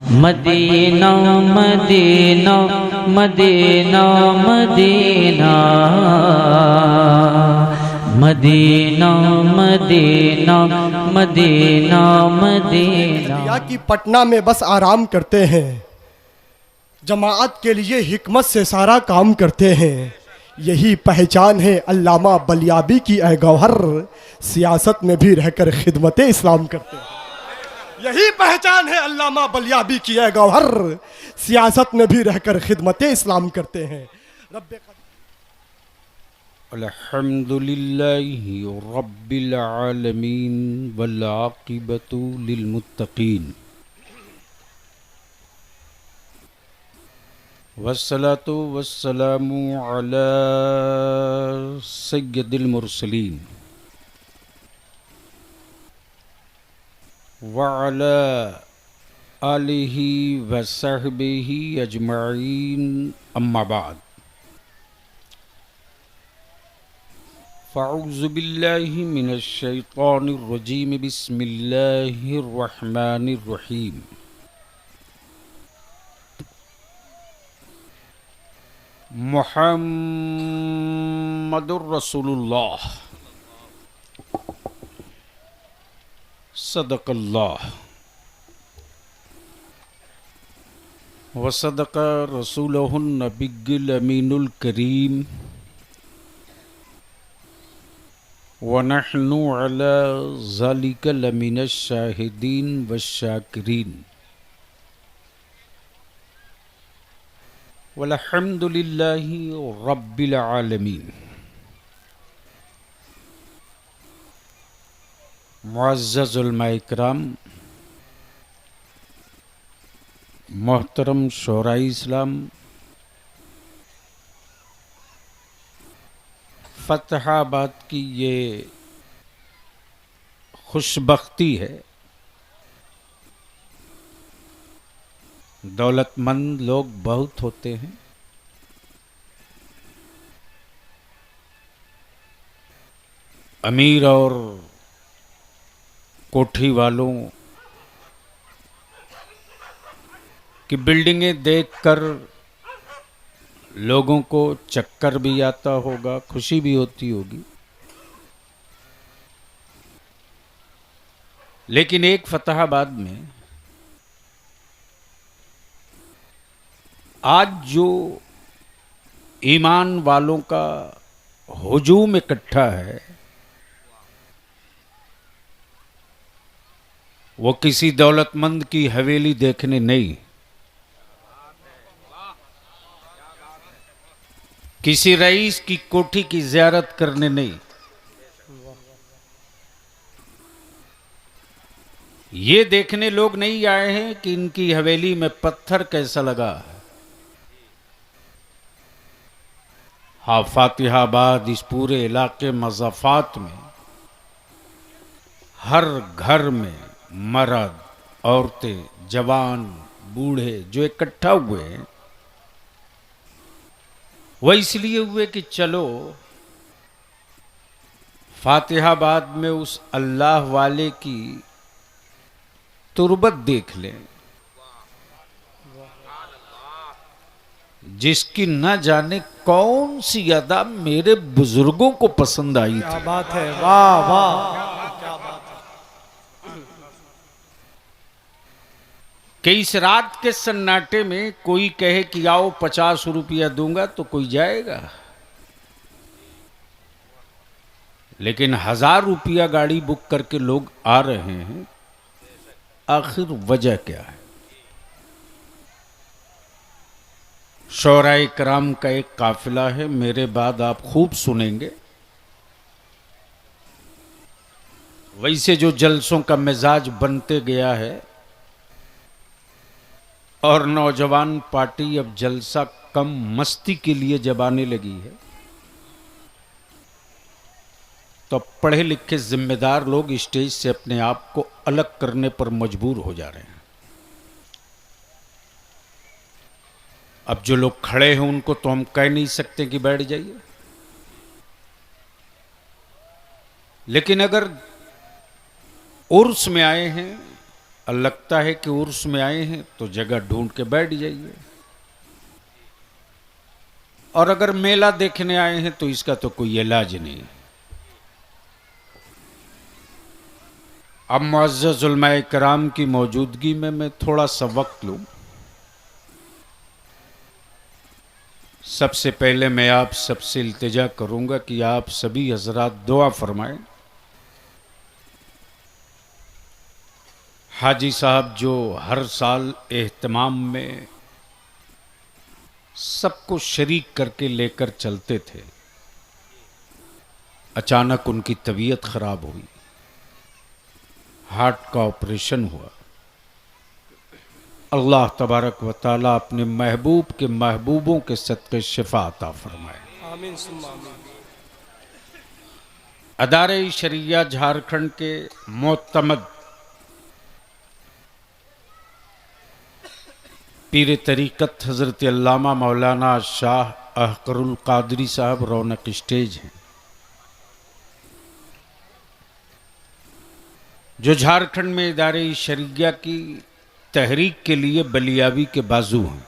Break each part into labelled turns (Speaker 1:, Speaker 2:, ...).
Speaker 1: Medina Madina Madina Madina Madina Madina Madina Madina
Speaker 2: कि पटना में बस आराम करते हैं, जमाअत के लिए हिकमत से सारा काम करते हैं। यही पहचान है अल्लामा बलियाबी की ए गौहर, सियासत में भी रहकर खिदमत इस्लाम करते हैं। यही पहचान है अल्लामा बलियाबी की ए गौहर, सियासत में भी रहकर खिदमत इस्लाम करते हैं।
Speaker 3: अल्हम्दुलिल्लाहि रब्बिल आलमीन वल आक़िबतु लिल मुत्तक़ीन वस्सलातु वस्सलामु अला सय्यदिल मुरसलीन व अला आलिहि व सहबिहि अजमईन, अम्मा बाद। फ़अऊज़ु बिल्लाहि मिनश शैतानिर रजीम, बिस्मिल्लाहिर रहमानिर रहीम। मुहम्मदुर रसूलुल्लाह सदक़ल्लाह व सदक़ रसूलुहुन नबिय्युल अमीनुल करीम व नहनु अला ज़ालिका लमिनश शाहिदीन वश्शाकिरीन वल्हम्दुलिल्लाहि रब्बिल आलमीन। मुअज़्ज़ज़ उलमा इकराम, मोहतरम शोराए इस्लाम, फतहाबाद की ये खुशबख्ती है, दौलतमंद लोग बहुत होते हैं, अमीर और कोठी वालों की बिल्डिंगें देखकर लोगों को चक्कर भी आता होगा, खुशी भी होती होगी। लेकिन एक फतहाबाद में आज जो ईमान वालों का हुजूम इकट्ठा है, वो किसी दौलतमंद की हवेली देखने नहीं, किसी रईस की कोठी की ज़ियारत करने नहीं, ये देखने लोग नहीं आए हैं कि इनकी हवेली में पत्थर कैसा लगा है। हाँ, फातिहाबाद इस पूरे इलाके मज़ाफ़ात में हर घर में मर्द, औरतें, जवान, बूढ़े जो इकट्ठा हुए हैं, वह इसलिए हुए कि चलो फातिहाबाद में उस अल्लाह वाले की तुरबत देख लें, जिसकी न जाने कौन सी अदा मेरे बुजुर्गों को पसंद आई थी।
Speaker 2: क्या बात है, वाह वाह, क्या बात है।
Speaker 3: कि इस रात के सन्नाटे में कोई कहे कि आओ 50 रुपया दूंगा तो कोई जाएगा, लेकिन 1000 रुपया गाड़ी बुक करके लोग आ रहे हैं। आखिर वजह क्या है? शोराए कराम का एक काफिला है, मेरे बाद आप खूब सुनेंगे। वैसे जो जलसों का मिजाज बनते गया है और नौजवान पार्टी अब जलसा कम मस्ती के लिए जब आने लगी है, तो पढ़े लिखे जिम्मेदार लोग स्टेज से अपने आप को अलग करने पर मजबूर हो जा रहे हैं। अब जो लोग खड़े हैं उनको तो हम कह नहीं सकते कि बैठ जाइए, लेकिन अगर उर्स में आए हैं और लगता है कि उर्स में आए हैं तो जगह ढूंढ के बैठ जाइए, और अगर मेला देखने आए हैं तो इसका तो कोई इलाज नहीं। अब मुअज़्ज़ज़ उलमाए किराम की मौजूदगी में मैं थोड़ा सा वक्त लूं। सबसे पहले मैं आप सबसे इल्तिजा करूंगा कि आप सभी हजरात दुआ फरमाएं। हाजी साहब जो हर साल एहतमाम में सबको शरीक करके लेकर चलते थे, अचानक उनकी तबीयत खराब हुई, हार्ट का ऑपरेशन हुआ। अल्लाह तबारक व ताला अपने महबूब के महबूबों के सदक़े शिफा अता फरमाए।
Speaker 2: आमीन सुम्मा आमीन।
Speaker 3: अदारे शरिया झारखंड के मोतमद पीर तरीक़त हज़रत अल्लामा मौलाना शाह अहकरुल कादरी साहब रौनक स्टेज हैं, जो झारखंड में इदारे शरिया की तहरीक के लिए बलियाबी के बाजू हैं।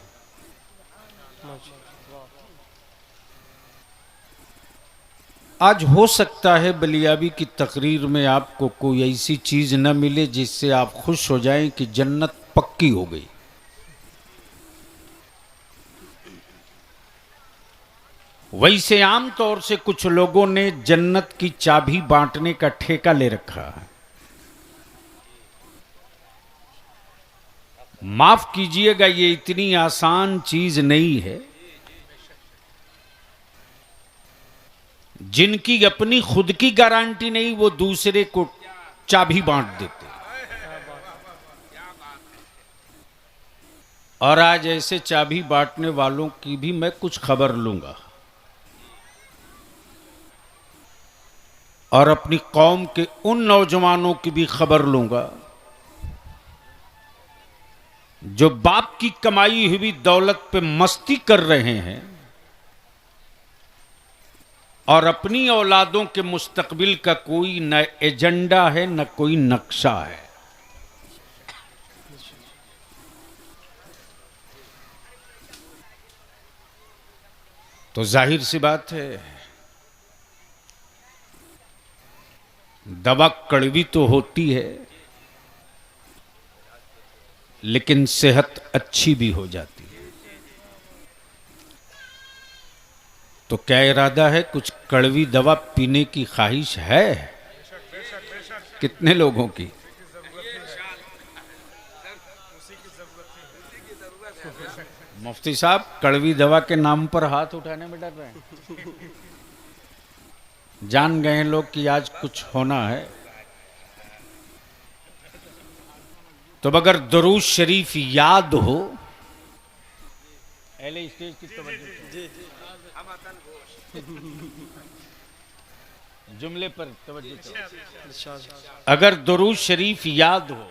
Speaker 3: आज हो सकता है बलियाबी की तकरीर में आपको कोई ऐसी चीज न मिले जिससे आप खुश हो जाएं कि जन्नत पक्की हो गई। वैसे आम तौर से कुछ लोगों ने जन्नत की चाबी बांटने का ठेका ले रखा है। माफ कीजिएगा, ये इतनी आसान चीज नहीं है। जिनकी अपनी खुद की गारंटी नहीं, वो दूसरे को चाबी बांट देते। और आज ऐसे चाबी बांटने वालों की भी मैं कुछ खबर लूंगा और अपनी कौम के उन नौजवानों की भी खबर लूंगा जो बाप की कमाई हुई दौलत पे मस्ती कर रहे हैं और अपनी औलादों के मुस्तकबिल का कोई न एजेंडा है न कोई नक्शा है। तो जाहिर सी बात है, दवा कड़वी तो होती है लेकिन सेहत अच्छी भी हो जाती है। तो क्या इरादा है? कुछ कड़वी दवा पीने की ख्वाहिश है? कितने लोगों की? मुफ्ती साहब कड़वी दवा के नाम पर हाथ उठाने में डर रहे हैं। जान गए लोग कि आज कुछ होना है। तो अगर दरूद शरीफ याद हो, पहले स्टेज की तवज्जो, जुमले पर तवज्जो। अगर दरूद शरीफ याद हो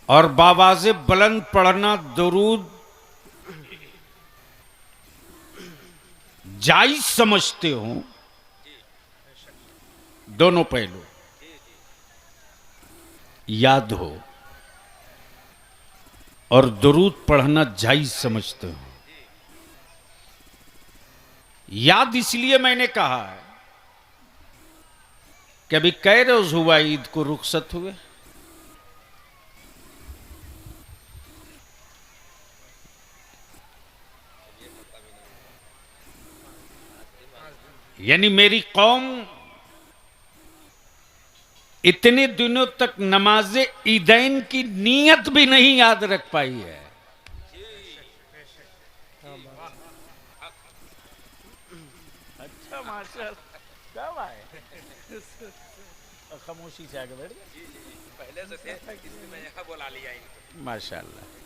Speaker 3: और बावाज़े बुलंद पढ़ना दरूद जायज समझते हो, दोनों पहलू याद हो और दरूद पढ़ना जायज समझते हो। याद इसलिए मैंने कहा है कि अभी कै रोज हुआ ईद को रुखसत हुए। यानी मेरी कौम इतने दिनों तक नमाज़े ईदैन की नीयत भी नहीं याद रख पाई है। अच्छा माशाअल्लाह, कब आए? खामोशी से आगे बैठ गए। पहले से थे, किसी ने यहाँ बुला लिया इनको। माशाअल्लाह।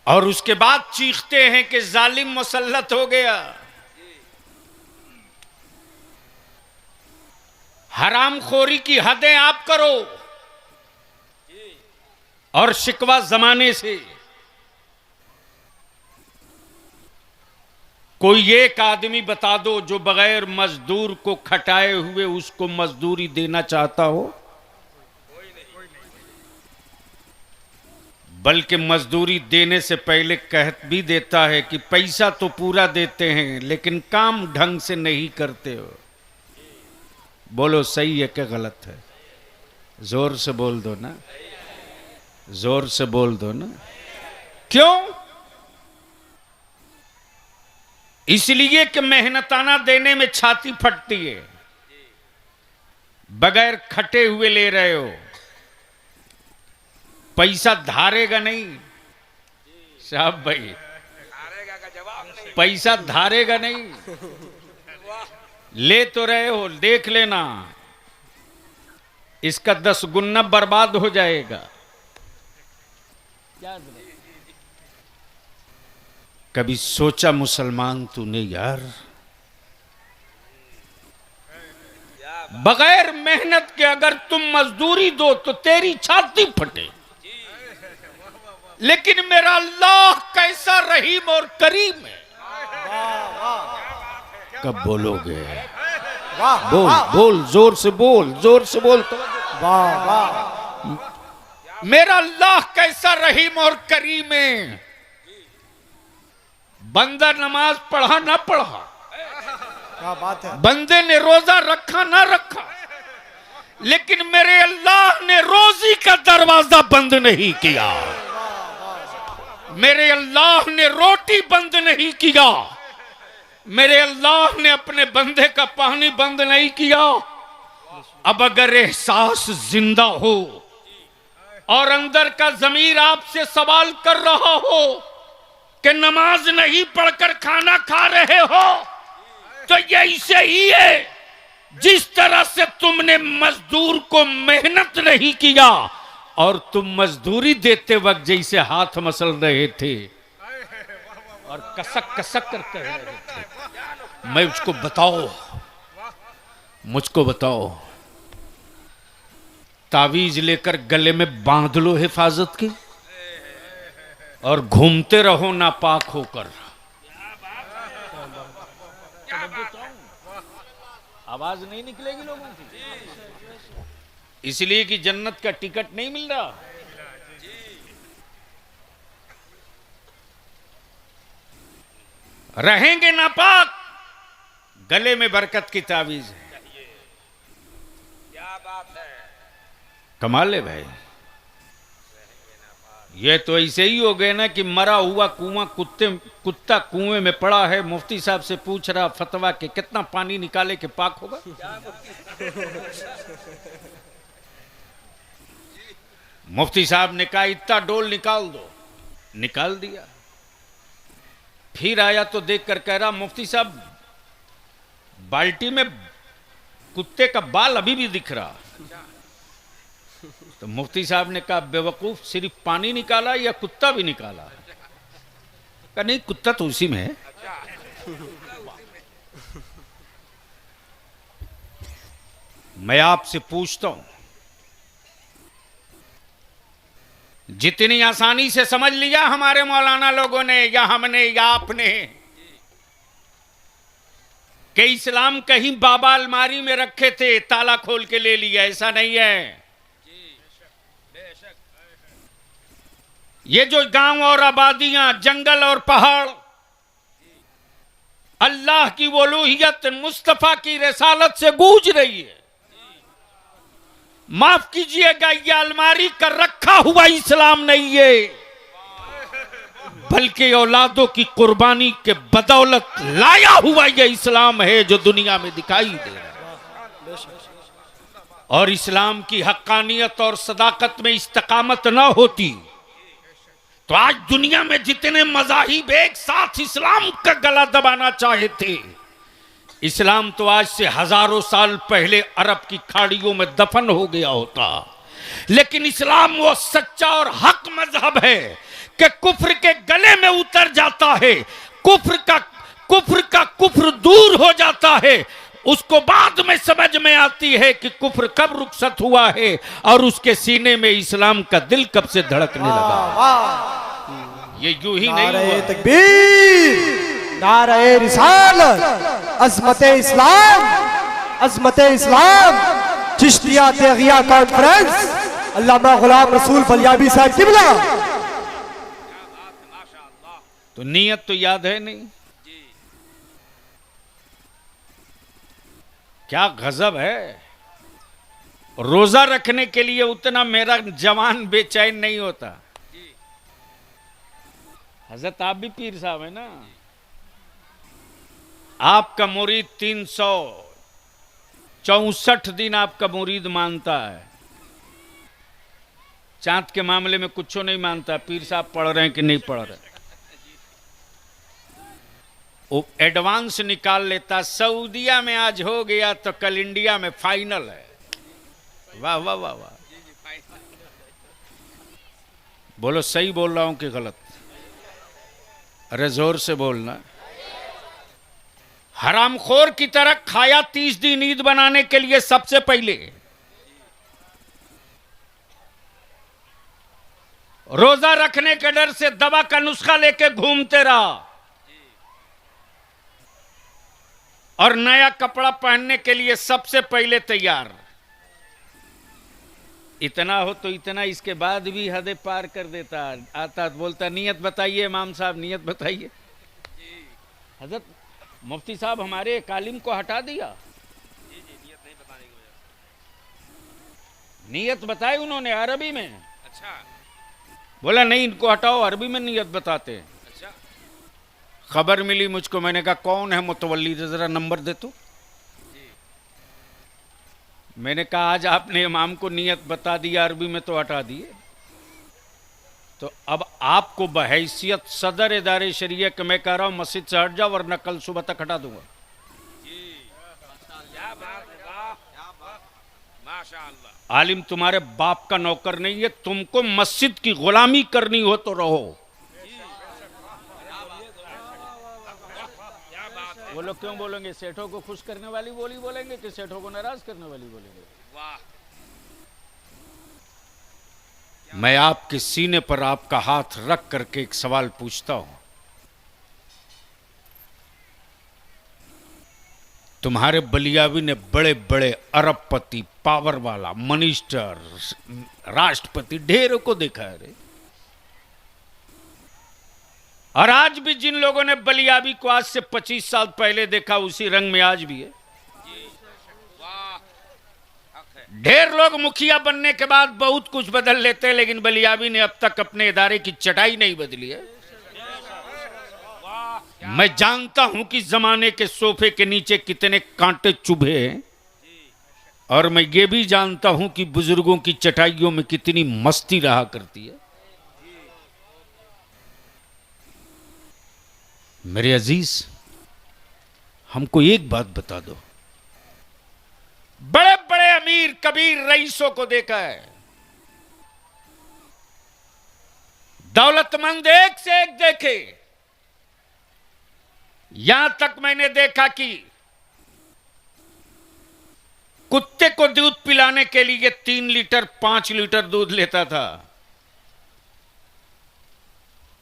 Speaker 3: और उसके बाद चीखते हैं कि जालिम मुसल्लत हो गया, हरामखोरी की हदें आप करो और शिकवा जमाने से। कोई एक आदमी बता दो जो बगैर मजदूर को खटाए हुए उसको मजदूरी देना चाहता हो। बल्कि मजदूरी देने से पहले कह भी देता है कि पैसा तो पूरा देते हैं लेकिन काम ढंग से नहीं करते हो। बोलो सही है कि गलत है? जोर से बोल दो ना, जोर से बोल दो ना। क्यों? इसलिए कि मेहनताना देने में छाती फटती है। बगैर खटे हुए ले रहे हो, पैसा धारेगा नहीं साहब भाई, पैसा धारेगा नहीं। ले तो रहे हो, देख लेना इसका 10 गुना बर्बाद हो जाएगा। कभी सोचा मुसलमान तूने यार, बगैर मेहनत के अगर तुम मजदूरी दो तो तेरी छाती फटे, लेकिन मेरा अल्लाह कैसा रहीम और करीम है। कब बोलोगे? बोल बोल, जोर से बोल, जोर से बोल तो।
Speaker 2: वाह वाह।
Speaker 3: मेरा अल्लाह कैसा रहीम और करीम है। बंदा नमाज पढ़ा ना पढ़ा,
Speaker 2: क्या बात है।
Speaker 3: बंदे ने रोजा रखा ना रखा, लेकिन मेरे अल्लाह ने रोजी का दरवाजा बंद नहीं किया। मेरे अल्लाह ने रोटी बंद नहीं किया। मेरे अल्लाह ने अपने बंदे का पानी बंद नहीं किया। अब अगर एहसास जिंदा हो और अंदर का ज़मीर आपसे सवाल कर रहा हो कि नमाज नहीं पढ़कर खाना खा रहे हो, तो ये ऐसे ही है जिस तरह से तुमने मजदूर को मेहनत नहीं किया और तुम मजदूरी देते वक्त जैसे हाथ मसल रहे थे और कसक कसक करते रहे थे। मैं उसको बताओ, मुझको बताओ, तावीज लेकर गले में बांध लो हिफाजत की और घूमते रहो नापाक होकर। आवाज नहीं निकलेगी लोगों की, इसलिए कि जन्नत का टिकट नहीं मिल रहा। रहेंगे नापाक, गले में बरकत की तावीज है। क्या बात है, कमाल है भाई। ये तो ऐसे ही हो गए ना कि मरा हुआ कुत्ता कुएं में पड़ा है, मुफ्ती साहब से पूछ रहा फतवा के कितना पानी निकाले के पाक होगा। मुफ्ती साहब ने कहा इतना डोल निकाल दो, निकाल दिया। फिर आया तो देखकर कह रहा मुफ्ती साहब बाल्टी में कुत्ते का बाल अभी भी दिख रहा। तो मुफ्ती साहब ने कहा बेवकूफ, सिर्फ पानी निकाला या कुत्ता भी निकाला? कहा नहीं, कुत्ता तो उसी में है। मैं आपसे पूछता हूं, जितनी आसानी से समझ लिया हमारे मौलाना लोगों ने या हमने या आपने कि इस्लाम कहीं बाबा अलमारी में रखे थे ताला खोल के ले लिया, ऐसा नहीं है। ये जो गांव और आबादियां, जंगल और पहाड़ अल्लाह की वलूहियत, मुस्तफा की रिसालत से गूंज रही है। माफ कीजिएगा, यह अलमारी का रखा हुआ इस्लाम नहीं है, बल्कि औलादों की कुर्बानी के बदौलत लाया हुआ यह इस्लाम है जो दुनिया में दिखाई दे रहा है। और इस्लाम की हक्कानियत और सदाकत में इस्तकामत ना होती तो आज दुनिया में जितने मज़ाहिब एक साथ इस्लाम का गला दबाना चाहे थे, इस्लाम तो आज से हजारों साल पहले अरब की खाड़ियों में दफन हो गया होता। लेकिन इस्लाम वो सच्चा और हक मजहब है कि कुफ्र के गले में उतर जाता है, कुफ्र दूर हो जाता है। उसको बाद में समझ में आती है कि कुफ्र कब रुखसत हुआ है और उसके सीने में इस्लाम का दिल कब से धड़कने लगा। ये यूं ही नहीं हुआ।
Speaker 2: तकबीर, नारे रिसालत, अजमत इस्लाम, अजमत इस्लाम, चिश्तिया तेगिया कॉन्फ्रेंस, अल्लामा गुलाम रसूल बलियाबी साहब किबला।
Speaker 3: तो नियत तो याद है नहीं? क्या गजब है। रोजा रखने के लिए उतना मेरा जवान बेचैन नहीं होता। हजरत आप भी पीर साहब है ना, आपका मुरीद 364 दिन आपका मुरीद मानता है। चांद के मामले में कुछ नहीं मानता, पीर साहब पढ़ रहे हैं कि नहीं पढ़ रहे, वो एडवांस निकाल लेता। सऊदिया में आज हो गया तो कल इंडिया में फाइनल है। वाह वाह वाह वाह। बोलो सही बोल रहा हूं कि गलत? अरे जोर से बोलना। हरामखोर की तरह खाया 30 दिन ईद बनाने के लिए सबसे पहले। रोजा रखने के डर से दवा का नुस्खा लेके घूमते रहा, और नया कपड़ा पहनने के लिए सबसे पहले तैयार। इतना हो तो इतना, इसके बाद भी हदें पार कर देता। आता बोलता नियत बताइए इमाम साहब, नियत बताइए। हजरत मुफ्ती साहब हमारे कालिम को हटा दिया। नियत बताई उन्होंने अरबी में। अच्छा। बोला नहीं इनको हटाओ, अरबी में नियत बताते हैं। अच्छा। खबर मिली मुझको, मैंने कहा कौन है मुतवल्ली, जरा नंबर दे तो। मैंने कहा आज आपने इमाम को नियत बता दिया अरबी में तो हटा दिए, तो अब आपको बहैसियत सदर इदारे शरिया के मैं कह रहा हूं मस्जिद से हट जाओ वरना कल सुबह तक हटा दूंगा। आलिम तुम्हारे बाप का नौकर नहीं है, तुमको मस्जिद की गुलामी करनी हो तो रहो। वो लोग क्यों बोलेंगे सेठों को खुश करने वाली बोली बोलेंगे कि सेठों को नाराज करने वाली बोलेंगे? वाह। मैं आपके सीने पर आपका हाथ रख करके एक सवाल पूछता हूं, तुम्हारे बलियावी ने बड़े बड़े अरबपति, पावर वाला, मिनिस्टर, राष्ट्रपति ढेरों को देखा है रे। और आज भी जिन लोगों ने बलियाबी को आज से 25 साल पहले देखा उसी रंग में आज भी है। ढेर लोग मुखिया बनने के बाद बहुत कुछ बदल लेते हैं, लेकिन बलियाबी ने अब तक अपने इदारे की चटाई नहीं बदली है। मैं जानता हूं कि जमाने के सोफे के नीचे कितने कांटे चुभे हैं, और मैं ये भी जानता हूं कि बुजुर्गों की चटाइयों में कितनी मस्ती रहा करती है। मेरे अजीज, हमको एक बात बता दो, बड़े बड़े अमीर कबीर रईसों को देखा है, दौलतमंद एक से एक देखे। यहां तक मैंने देखा कि कुत्ते को दूध पिलाने के लिए 3 लीटर 5 लीटर दूध लेता था,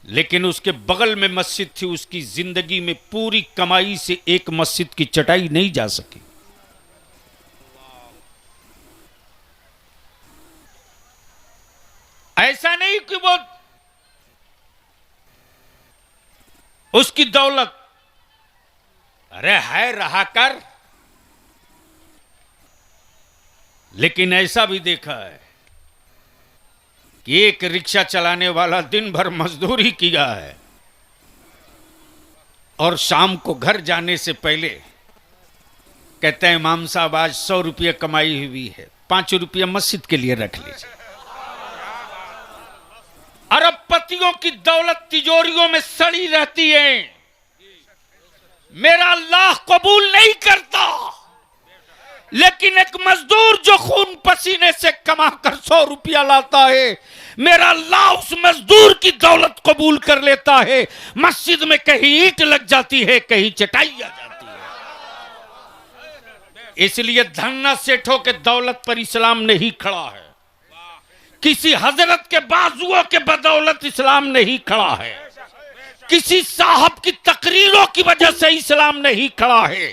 Speaker 3: लेकिन उसके बगल में मस्जिद थी, उसकी जिंदगी में पूरी कमाई से एक मस्जिद की चटाई नहीं जा सकी। ऐसा नहीं कि वो उसकी दौलत, अरे है रहा कर, लेकिन ऐसा भी देखा है कि एक रिक्शा चलाने वाला दिन भर मजदूरी किया है और शाम को घर जाने से पहले कहते हैं इमाम साहब आज 100 रुपये कमाई हुई है, 5 रुपये मस्जिद के लिए रख लीजिए। अरबपतियों की दौलत तिजोरियों में सड़ी रहती है, मेरा अल्लाह कबूल नहीं करता। लेकिन एक मजदूर जो खून पसीने से कमाकर 100 रुपया लाता है, मेरा अल्लाह उस मजदूर की दौलत कबूल कर लेता है। मस्जिद में कहीं ईंट लग जाती है, कहीं चटाई आ जाती है। इसलिए धन्ना सेठों के दौलत पर इस्लाम नहीं खड़ा है, किसी हजरत के बाजुओं के बदौलत इस्लाम नहीं खड़ा है, किसी साहब की तकरीरों की वजह से इस्लाम नहीं खड़ा है,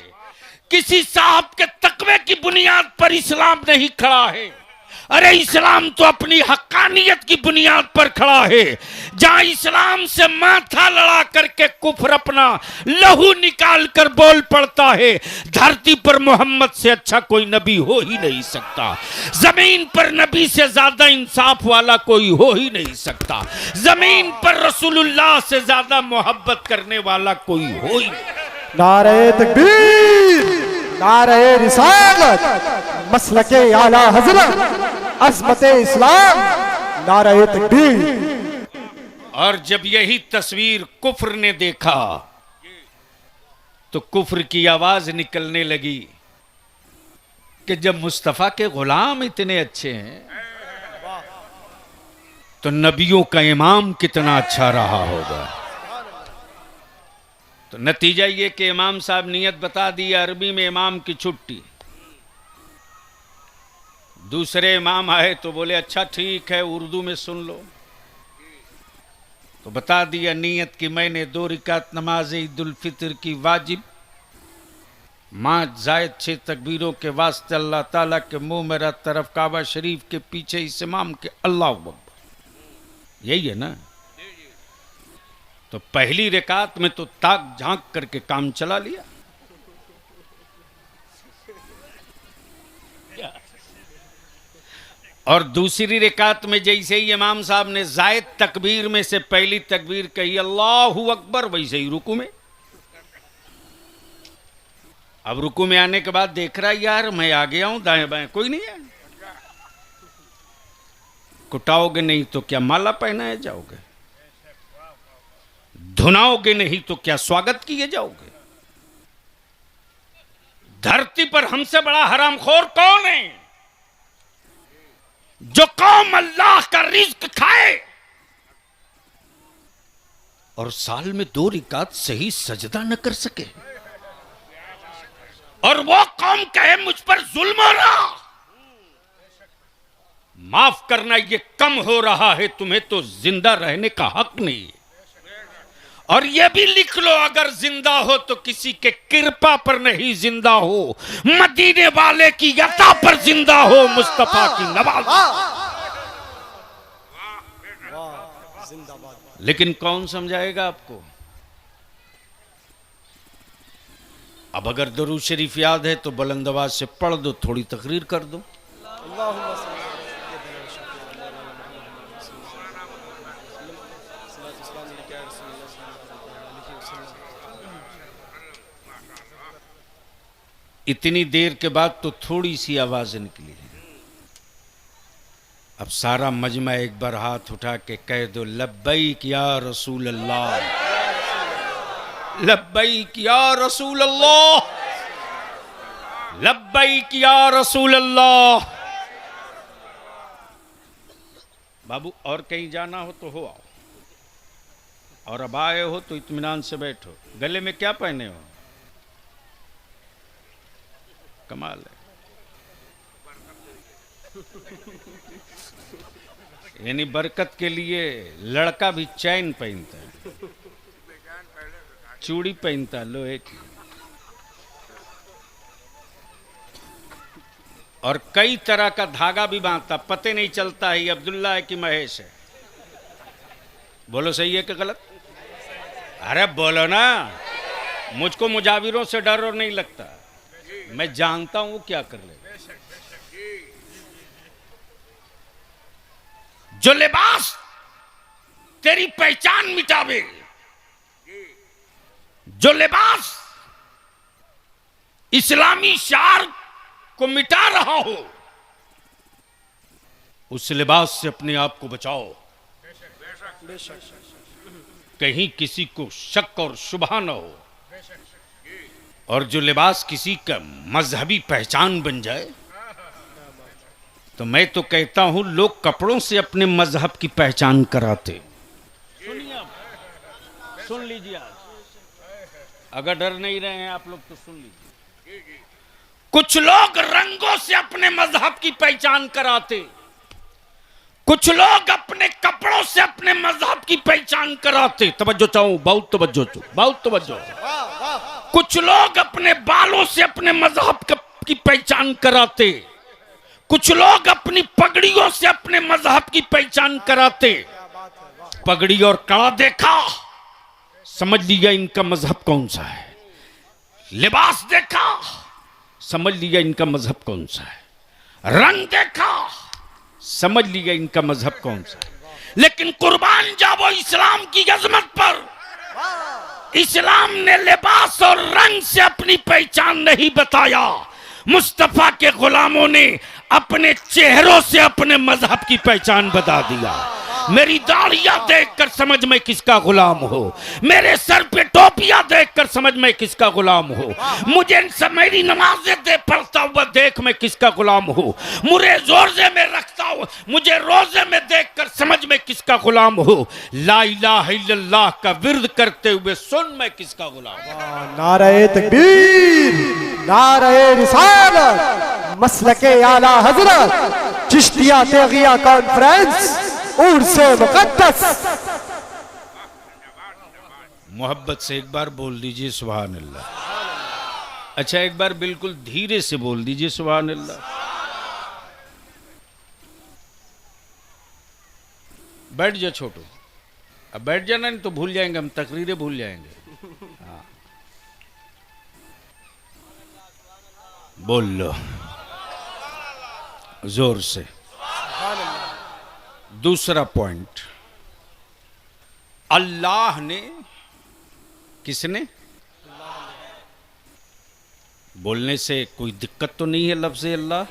Speaker 3: किसी साहब के तकवे की बुनियाद पर इस्लाम नहीं खड़ा है। अरे इस्लाम तो अपनी हक्कानियत की बुनियाद पर खड़ा है। जहां इस्लाम से माथा लड़ा करके कुफ्र अपना लहू निकाल कर बोल पड़ता है, धरती पर मोहम्मद से अच्छा कोई नबी हो ही नहीं सकता। जमीन पर नबी से ज्यादा इंसाफ वाला कोई हो ही नहीं सकता। जमीन पर रसूलुल्लाह से ज्यादा मोहब्बत करने वाला कोई हो ही नहीं।
Speaker 2: नारे तकबीर, नारे रिसालत, मसलके आला हजरत, अज़मते इस्लाम, नारे तकबीर।
Speaker 3: और जब यही तस्वीर कुफ्र ने देखा तो कुफ्र की आवाज निकलने लगी कि जब मुस्तफा के गुलाम इतने अच्छे हैं तो नबियों का इमाम कितना अच्छा रहा होगा। तो नतीजा ये कि इमाम साहब नियत बता दी, अरबी में इमाम की छुट्टी। दूसरे इमाम आए तो बोले अच्छा ठीक है उर्दू में सुन लो। तो बता दिया नियत कि मैंने 2 रकात नमाज ईद उल फितर की वाजिब 5 जायद 6 तकबीरों के वास्ते अल्लाह ताला के मुंह मेरा तरफ काबा शरीफ के पीछे इस इमाम के अल्लाह अकबर, यही है ना। तो पहली रकात में तो ताक झांक करके काम चला लिया। और दूसरी रकात में जैसे ही इमाम साहब ने जायद तकबीर में से पहली तकबीर कही अल्लाहू अकबर, वैसे ही रुकू में। अब रुकू में आने के बाद देख रहा यार मैं आ गया हूं, दाएं बाएं कोई नहीं है। कुटाओगे नहीं तो क्या माला पहनाए जाओगे, धुनाओगे नहीं तो क्या स्वागत किए जाओगे। धरती पर हमसे बड़ा हरामखोर कौन है जो कौम अल्लाह का रिज्क खाए और साल में 2 रकात सही सजदा न कर सके, और वो कौम कहे मुझ पर जुल्म हो रहा। माफ करना ये कम हो रहा है, तुम्हें तो जिंदा रहने का हक नहीं है। और ये भी लिख लो अगर जिंदा हो तो किसी के कृपा पर नहीं जिंदा हो, मदीने वाले की अता पर जिंदा हो, मुस्तफा की नवाज। लेकिन कौन समझाएगा आपको। अब अगर दरूद शरीफ याद है तो बुलंद आवाज से पढ़ दो, थोड़ी तकरीर कर दो। इतनी देर के बाद तो थोड़ी सी आवाज निकली। अब सारा मजमा एक बार हाथ उठा के कह दो लब्बैक या रसूल अल्लाह, लब्बैक या रसूल अल्लाह, लब्बैक या रसूल अल्लाह। बाबू और कहीं जाना हो तो हो आओ, और अब आए हो तो इत्मीनान से बैठो। गले में क्या पहने हो, कमाल है। यानी बरकत के लिए लड़का भी चैन पहनता है, चूड़ी पहनता है लोहे की, और कई तरह का धागा भी बांधता, पते नहीं चलता है अब्दुल्ला है कि महेश है। बोलो सही है कि गलत। अरे बोलो ना, मुझको मुजाविरों से डर और नहीं लगता, मैं जानता हूं वो क्या कर ले। जो लिबास तेरी पहचान मिटावे, जो लिबास इस्लामी शार को मिटा रहा हो, उस लिबास से अपने आप को बचाओ, कहीं किसी को शक और शुबहा न हो। और जो लिबास किसी का मजहबी पहचान बन जाए, तो मैं तो कहता हूं लोग कपड़ों से अपने मजहब की पहचान कराते। सुनिए आप, सुन लीजिए आज, अगर डर नहीं रहे हैं आप लोग तो सुन लीजिए। कुछ लोग रंगों से अपने मजहब की पहचान कराते, कुछ लोग अपने कपड़ों से अपने मजहब की पहचान कराते, तवज्जो चाहूं, बहुत तवज्जो, बहुत तवज्जो। कुछ लोग अपने बालों से अपने मजहब की पहचान कराते, कुछ लोग अपनी पगड़ियों से अपने मजहब की पहचान कराते। पगड़ी और कड़ा देखा, समझ लिया इनका मजहब कौन सा है। लिबास देखा, समझ लिया इनका मजहब कौन सा है। रंग देखा, समझ लिया इनका मजहब कौन सा है। लेकिन कुर्बान जावो इस्लाम की अजमत पर, इस्लाम ने लिबास और रंग से अपनी पहचान नहीं बताया। मुस्तफा के गुलामों ने अपने चेहरों से अपने मजहब की पहचान बता दिया। मेरी दाढ़ियां देखकर समझ में किसका गुलाम हो, मेरे सर पे टोपियां देखकर समझ में किसका गुलाम हो, मुझे मेरी नमाजें दे पढ़ता हुआ देख मैं किसका गुलाम हो, मुझे रोजे में रखता हूं, मुझे रोजे में देखकर समझ में किसका गुलाम हो। ला इलाहा इल्लल्लाह का विर्द करते हुए सुन मैं किसका गुलाम हूं।
Speaker 2: नारे तकबीर, नारे रिसालत, मसलके आला हजरत, चिश्तिया तेगिया कॉन्फ्रेंस, उर्से मुकद्दस।
Speaker 3: मोहब्बत से एक बार बोल दीजिए सुभान अल्लाह। अच्छा एक बार बिल्कुल धीरे से बोल दीजिए सुभान अल्लाह। बैठ जा छोटू, अब बैठ जाना, नहीं तो भूल जाएंगे हम, तकरीरें भूल जाएंगे। हाँ बोल लो जोर से। दूसरा पॉइंट, अल्लाह ने, किसने? बोलने से कोई दिक्कत तो नहीं है लफ्ज़ अल्लाह,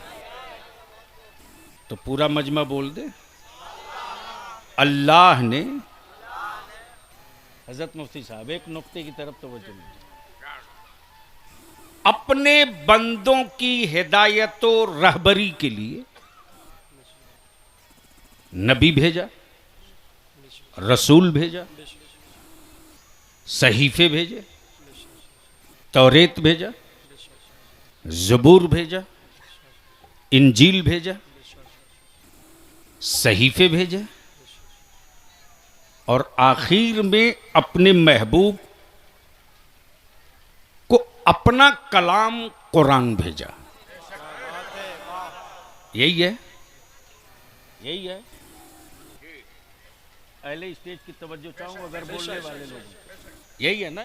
Speaker 3: तो पूरा मजमा बोल दे। अल्लाह ने, हजरत मुफ्ती साहब एक नुक्ते की तरफ तो वजह नहीं, अपने बंदों की हिदायत और रहबरी के लिए नबी भेजा, रसूल भेजा, सहीफे भेजे, तौरेत भेजा, ज़बूर भेजा, इंजील भेजा, सहीफे भेजा, और आखिर में अपने महबूब को अपना कलाम कुरान भेजा। यही है, यही है। पहले स्टेज की तवज्जो चाहूं अगर बोलने वाले लोग, यही है ना।